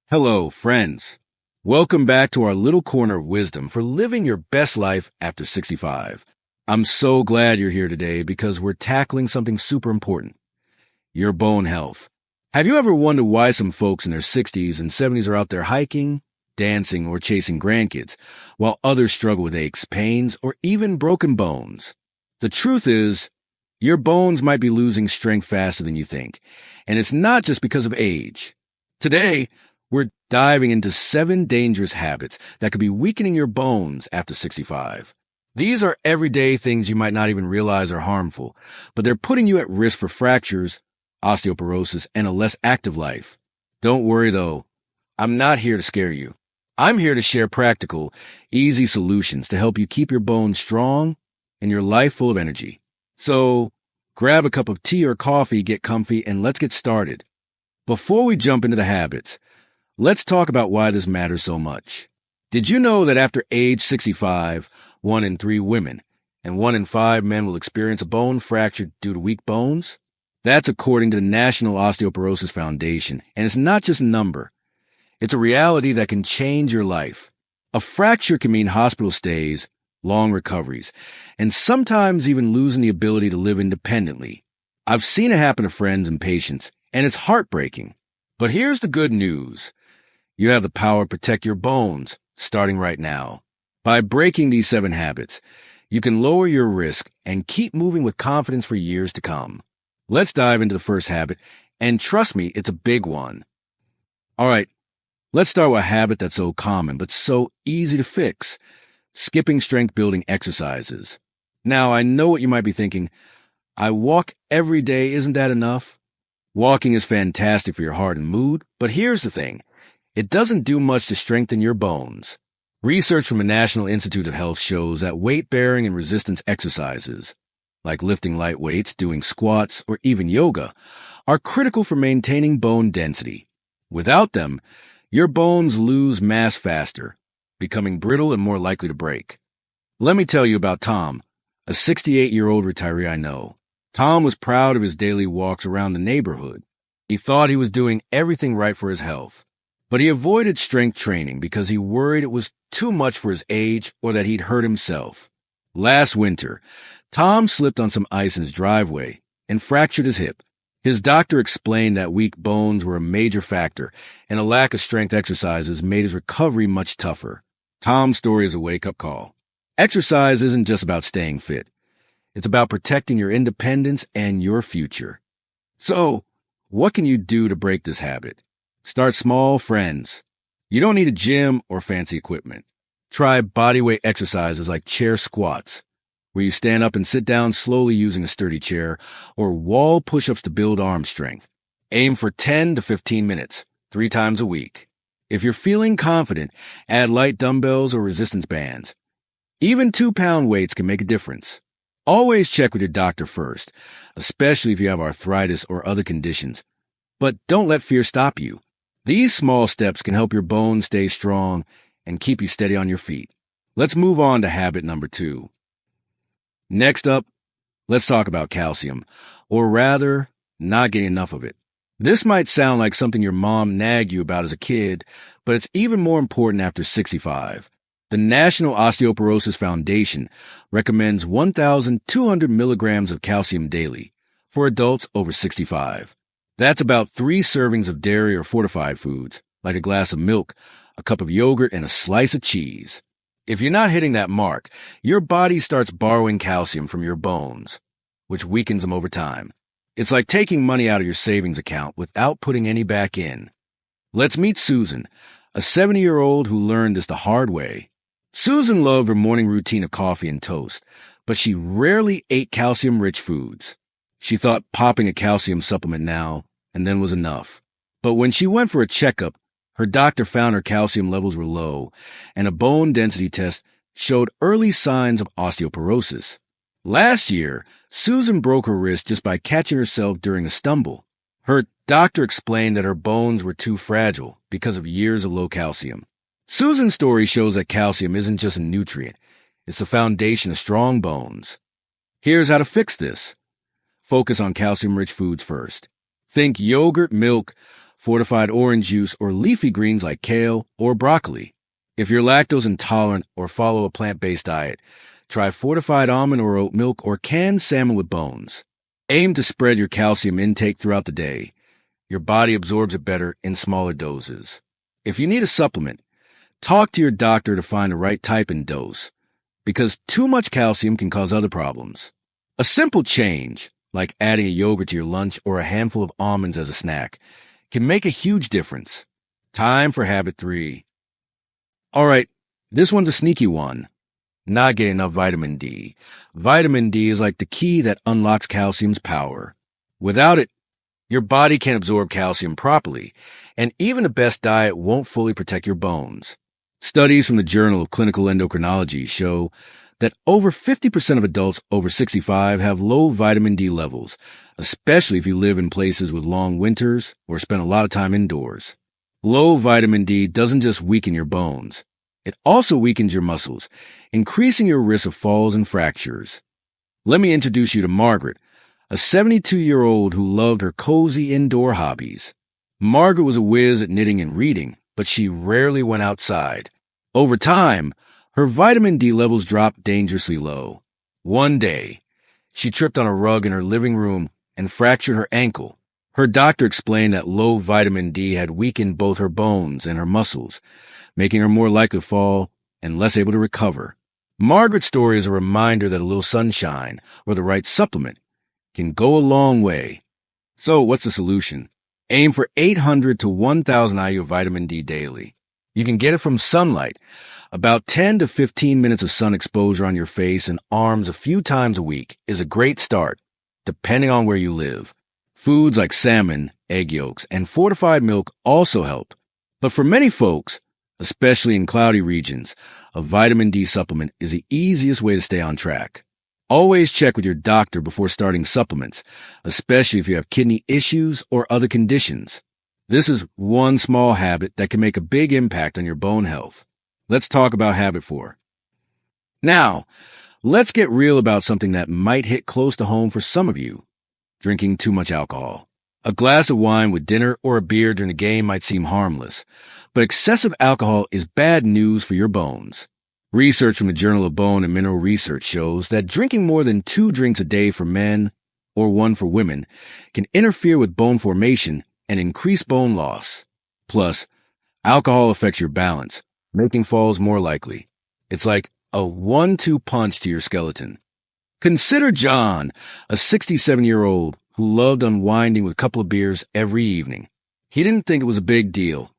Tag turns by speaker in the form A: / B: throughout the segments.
A: Hello, friends. Welcome back to our little corner of wisdom for living your best life after 65. I'm so glad you're here today because we're tackling something super important, your bone health. Have you ever wondered why some folks in their 60s and 70s are out there hiking, dancing, or chasing grandkids, while others struggle with aches, pains, or even broken bones? The truth is, your bones might be losing strength faster than you think, and it's not just because of age. Today, we're diving into 7 dangerous habits that could be weakening your bones after 65. These are everyday things you might not even realize are harmful, but they're putting you at risk for fractures, osteoporosis, and a less active life. Don't worry though, I'm not here to scare you. I'm here to share practical, easy solutions to help you keep your bones strong and your life full of energy. So, grab a cup of tea or coffee, get comfy, and let's get started. Before we jump into the habits, let's talk about why this matters so much. Did you know that after age 65, 1 in 3 women and 1 in 5 men will experience a bone fracture due to weak bones? That's according to the National Osteoporosis Foundation, and it's not just a number. It's a reality that can change your life. A fracture can mean hospital stays, long recoveries, and sometimes even losing the ability to live independently. I've seen it happen to friends and patients, and it's heartbreaking. But here's the good news. You have the power to protect your bones, starting right now. By breaking these 7 habits, you can lower your risk and keep moving with confidence for years to come. Let's dive into the first habit, and trust me, it's a big one. All right, let's start with a habit that's so common but so easy to fix, skipping strength-building exercises. Now, I know what you might be thinking. I walk every day, isn't that enough? Walking is fantastic for your heart and mood, but here's the thing. It doesn't do much to strengthen your bones. Research from the National Institute of Health shows that weight-bearing and resistance exercises, like lifting light weights, doing squats, or even yoga, are critical for maintaining bone density. Without them, your bones lose mass faster, becoming brittle and more likely to break. Let me tell you about Tom, a 68-year-old retiree I know. Tom was proud of his daily walks around the neighborhood. He thought he was doing everything right for his health. But he avoided strength training because he worried it was too much for his age or that he'd hurt himself. Last winter, Tom slipped on some ice in his driveway and fractured his hip. His doctor explained that weak bones were a major factor, and a lack of strength exercises made his recovery much tougher. Tom's story is a wake-up call. Exercise isn't just about staying fit. It's about protecting your independence and your future. So, what can you do to break this habit? Start small, friends. You don't need a gym or fancy equipment. Try bodyweight exercises like chair squats, where you stand up and sit down slowly using a sturdy chair, or wall push-ups to build arm strength. Aim for 10 to 15 minutes, 3 times a week. If you're feeling confident, add light dumbbells or resistance bands. Even 2-pound weights can make a difference. Always check with your doctor first, especially if you have arthritis or other conditions. But don't let fear stop you. These small steps can help your bones stay strong and keep you steady on your feet. Let's move on to habit number 2. Next up, let's talk about calcium, or rather, not getting enough of it. This might sound like something your mom nagged you about as a kid, but it's even more important after 65. The National Osteoporosis Foundation recommends 1,200 milligrams of calcium daily for adults over 65. That's about 3 servings of dairy or fortified foods, like a glass of milk, a cup of yogurt, and a slice of cheese. If you're not hitting that mark, your body starts borrowing calcium from your bones, which weakens them over time. It's like taking money out of your savings account without putting any back in. Let's meet Susan, a 70-year-old who learned this the hard way. Susan loved her morning routine of coffee and toast, but she rarely ate calcium-rich foods. She thought popping a calcium supplement now and then was enough. But when she went for a checkup, her doctor found her calcium levels were low, and a bone density test showed early signs of osteoporosis. Last year, Susan broke her wrist just by catching herself during a stumble. Her doctor explained that her bones were too fragile because of years of low calcium. Susan's story shows that calcium isn't just a nutrient. It's the foundation of strong bones. Here's how to fix this. Focus on calcium-rich foods first. Think yogurt, milk, fortified orange juice, or leafy greens like kale or broccoli. If you're lactose intolerant or follow a plant-based diet, try fortified almond or oat milk or canned salmon with bones. Aim to spread your calcium intake throughout the day. Your body absorbs it better in smaller doses. If you need a supplement, talk to your doctor to find the right type and dose, because too much calcium can cause other problems. A simple change, like adding a yogurt to your lunch or a handful of almonds as a snack, can make a huge difference. Time for habit 3. All right, this one's a sneaky one. Not getting enough vitamin D. Vitamin D is like the key that unlocks calcium's power. Without it, your body can't absorb calcium properly, and even the best diet won't fully protect your bones. Studies from the Journal of Clinical Endocrinology show that over 50% of adults over 65 have low vitamin D levels, especially if you live in places with long winters or spend a lot of time indoors. Low vitamin D doesn't just weaken your bones. It also weakens your muscles, increasing your risk of falls and fractures. Let me introduce you to Margaret, a 72-year-old who loved her cozy indoor hobbies. Margaret was a whiz at knitting and reading, but she rarely went outside. Over time, her vitamin D levels dropped dangerously low. One day, she tripped on a rug in her living room and fractured her ankle. Her doctor explained that low vitamin D had weakened both her bones and her muscles, making her more likely to fall and less able to recover. Margaret's story is a reminder that a little sunshine or the right supplement can go a long way. So what's the solution? Aim for 800 to 1,000 IU of vitamin D daily. You can get it from sunlight. About 10 to 15 minutes of sun exposure on your face and arms a few times a week is a great start, depending on where you live. Foods like salmon, egg yolks, and fortified milk also help. But for many folks, especially in cloudy regions, a vitamin D supplement is the easiest way to stay on track. Always check with your doctor before starting supplements, especially if you have kidney issues or other conditions. This is one small habit that can make a big impact on your bone health. Let's talk about habit 4. Now, let's get real about something that might hit close to home for some of you: drinking too much alcohol. A glass of wine with dinner or a beer during the game might seem harmless, but excessive alcohol is bad news for your bones. Research from the Journal of Bone and Mineral Research shows that drinking more than 2 drinks a day for men or 1 for women can interfere with bone formation and increase bone loss. Plus, alcohol affects your balance, making falls more likely. It's like a 1-2 punch to your skeleton. Consider John, a 67-year-old who loved unwinding with a couple of beers every evening. He didn't think it was a big deal.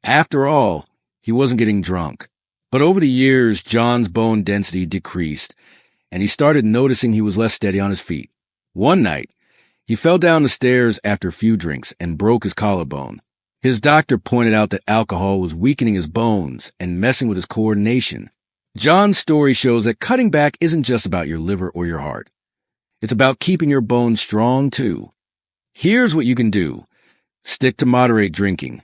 A: After all, he wasn't getting drunk. But over the years, John's bone density decreased, and he started noticing he was less steady on his feet. One night, he fell down the stairs after a few drinks and broke his collarbone. His doctor pointed out that alcohol was weakening his bones and messing with his coordination. John's story shows that cutting back isn't just about your liver or your heart. It's about keeping your bones strong, too. Here's what you can do. Stick to moderate drinking.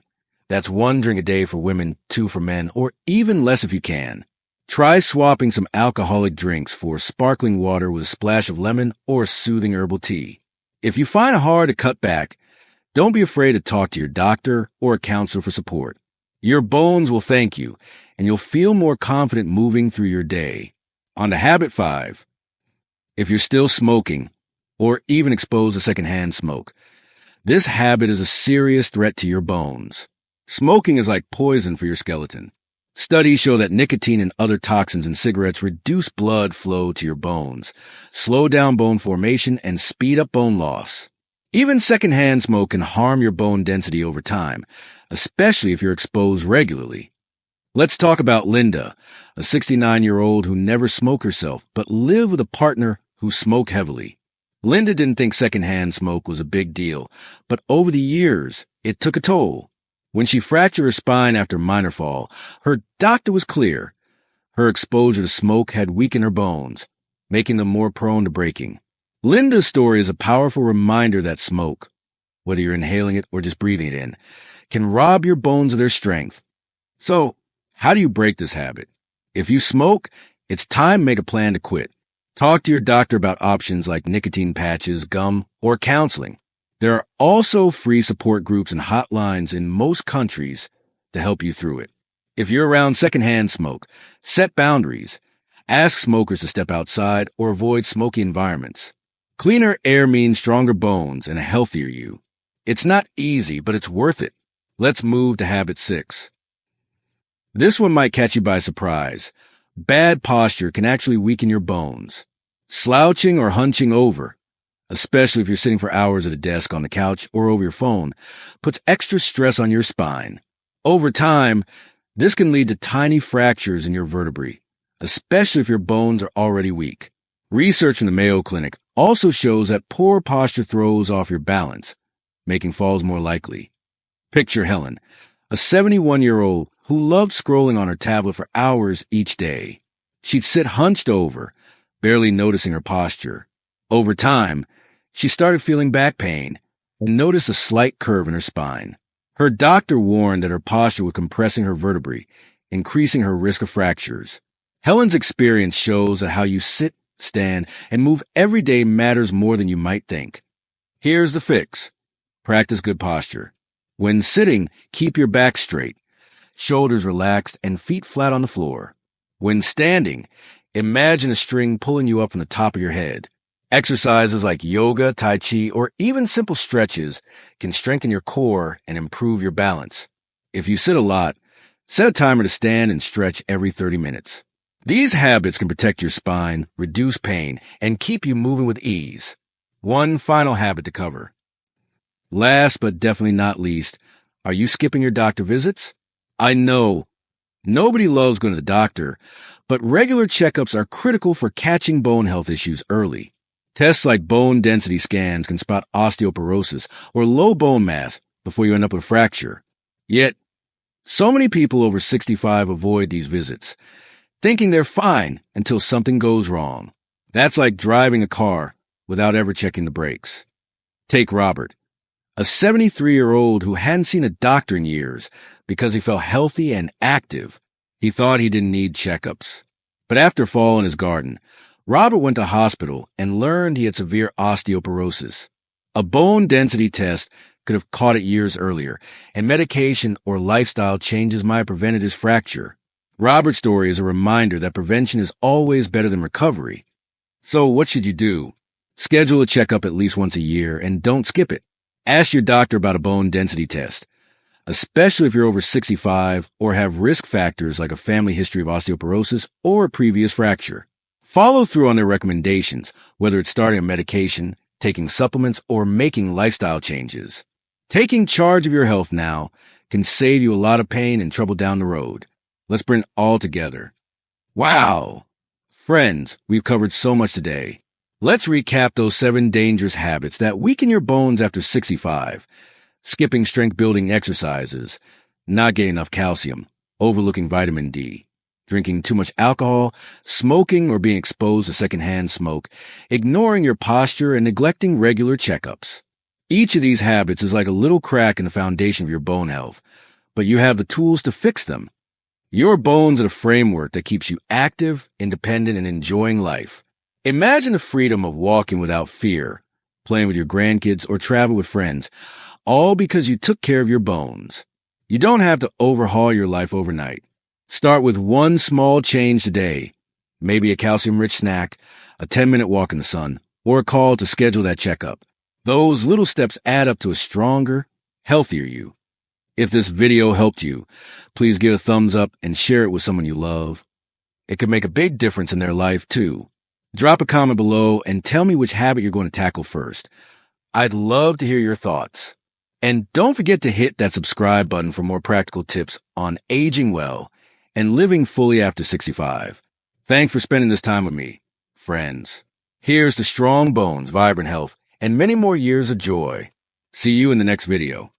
A: That's 1 drink a day for women, 2 for men, or even less if you can. Try swapping some alcoholic drinks for sparkling water with a splash of lemon or soothing herbal tea. If you find it hard to cut back, don't be afraid to talk to your doctor or a counselor for support. Your bones will thank you, and you'll feel more confident moving through your day. On to habit 5. If you're still smoking, or even exposed to secondhand smoke, this habit is a serious threat to your bones. Smoking is like poison for your skeleton. Studies show that nicotine and other toxins in cigarettes reduce blood flow to your bones, slow down bone formation, and speed up bone loss. Even secondhand smoke can harm your bone density over time, especially if you're exposed regularly. Let's talk about Linda, a 69-year-old who never smoked herself, but lived with a partner who smoked heavily. Linda didn't think secondhand smoke was a big deal, but over the years, it took a toll. When she fractured her spine after a minor fall, her doctor was clear. Her exposure to smoke had weakened her bones, making them more prone to breaking. Linda's story is a powerful reminder that smoke, whether you're inhaling it or just breathing it in, can rob your bones of their strength. So, how do you break this habit? If you smoke, it's time to make a plan to quit. Talk to your doctor about options like nicotine patches, gum, or counseling. There are also free support groups and hotlines in most countries to help you through it. If you're around secondhand smoke, set boundaries. Ask smokers to step outside or avoid smoky environments. Cleaner air means stronger bones and a healthier you. It's not easy, but it's worth it. Let's move to habit 6. This one might catch you by surprise. Bad posture can actually weaken your bones. Slouching or hunching over, especially if you're sitting for hours at a desk, on the couch, or over your phone, puts extra stress on your spine. Over time, this can lead to tiny fractures in your vertebrae, especially if your bones are already weak. Research from the Mayo Clinic also shows that poor posture throws off your balance, making falls more likely. Picture Helen, a 71-year-old who loved scrolling on her tablet for hours each day. She'd sit hunched over, barely noticing her posture. Over time, she started feeling back pain and noticed a slight curve in her spine. Her doctor warned that her posture was compressing her vertebrae, increasing her risk of fractures. Helen's experience shows that how you sit, stand, and move every day matters more than you might think. Here's the fix. Practice good posture. When sitting, keep your back straight, shoulders relaxed, and feet flat on the floor. When standing, imagine a string pulling you up from the top of your head. Exercises like yoga, tai chi, or even simple stretches can strengthen your core and improve your balance. If you sit a lot, set a timer to stand and stretch every 30 minutes. These habits can protect your spine, reduce pain, and keep you moving with ease. One final habit to cover. Last but definitely not least, are you skipping your doctor visits? I know, nobody loves going to the doctor, but regular checkups are critical for catching bone health issues early. Tests like bone density scans can spot osteoporosis or low bone mass before you end up with a fracture. Yet, so many people over 65 avoid these visits, thinking they're fine until something goes wrong. That's like driving a car without ever checking the brakes. Take Robert, a 73-year-old who hadn't seen a doctor in years because he felt healthy and active. He thought he didn't need checkups. But after a fall in his garden, Robert went to hospital and learned he had severe osteoporosis. A bone density test could have caught it years earlier, and medication or lifestyle changes might have prevented his fracture. Robert's story is a reminder that prevention is always better than recovery. So what should you do? Schedule a checkup at least once a year and don't skip it. Ask your doctor about a bone density test, especially if you're over 65 or have risk factors like a family history of osteoporosis or a previous fracture. Follow through on their recommendations, whether it's starting a medication, taking supplements, or making lifestyle changes. Taking charge of your health now can save you a lot of pain and trouble down the road. Let's bring it all together. Wow! Friends, we've covered so much today. Let's recap those 7 dangerous habits that weaken your bones after 65. Skipping strength-building exercises, not getting enough calcium, overlooking vitamin D, drinking too much alcohol, smoking or being exposed to secondhand smoke, ignoring your posture, and neglecting regular checkups. Each of these habits is like a little crack in the foundation of your bone health, but you have the tools to fix them. Your bones are the framework that keeps you active, independent, and enjoying life. Imagine the freedom of walking without fear, playing with your grandkids, or travel with friends, all because you took care of your bones. You don't have to overhaul your life overnight. Start with one small change today, maybe a calcium-rich snack, a 10-minute walk in the sun, or a call to schedule that checkup. Those little steps add up to a stronger, healthier you. If this video helped you, please give a thumbs up and share it with someone you love. It could make a big difference in their life, too. Drop a comment below and tell me which habit you're going to tackle first. I'd love to hear your thoughts. And don't forget to hit that subscribe button for more practical tips on aging well and living fully after 65. Thanks for spending this time with me, friends. Here's to strong bones, vibrant health, and many more years of joy. See you in the next video.